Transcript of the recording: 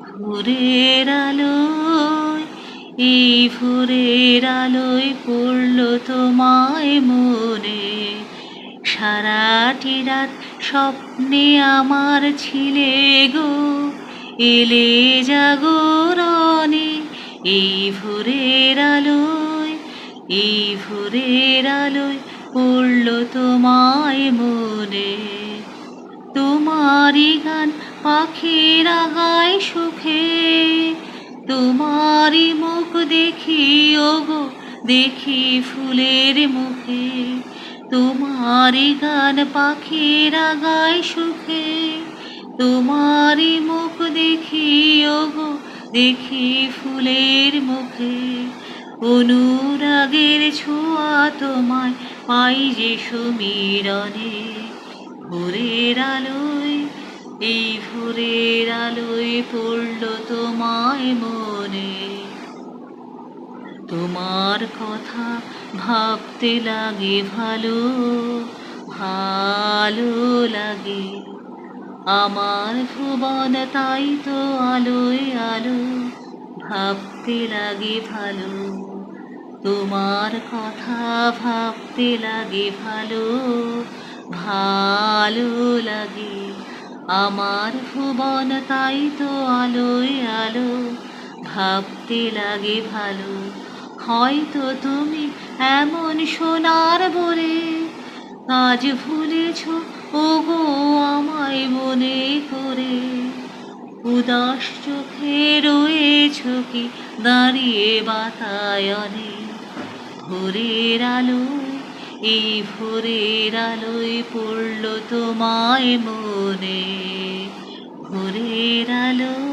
ভোরের আলোয়, এই ভোরের আলোয় পড়ল তোমায় মনে। সারাটি রাত স্বপ্নে আমার ছিলে গো, এলে জাগরণে। এই ভোরের আলোয়, এই ভোরের আলোয় পড়ল তোমায় মনে। তোমারই গান পাখিরা গায় সুখে, তোমারই মুখ দেখি ওগো, দেখি ফুলের মুখে। তোমারই গান পাখিরা গায় সুখে, তোমারই মুখ দেখি ওগো, দেখি ফুলের মুখে। অনুরাগের ছোঁয়া তোমায় পাই যে সমীরণে। ভোরের আলোয়, এই ভোরের আলোয় পড়ল তোমায় মনে। তোমার কথা ভাবতে লাগে ভালো, ভালো লাগে। আমার ভুবন তাই তো আলোয় আলো, ভাবতে লাগে ভালো। তোমার কথা ভাবতে লাগে ভালো, ভালো লাগে। আমার ভুবন তাই তো আলোয় আলো, ভাবতে লাগে ভালো। হয়তো তুমি এমন সোনার বলে আজ ভুলেছ ওগো আমায় মনে করে। উদাস চোখে রয়েছ কি দাঁড়িয়ে বাতায়নে। ভোরের আলোয়, এই ভোরের আলোয় পড়ল তোমায় মনে। ভোরের আলো।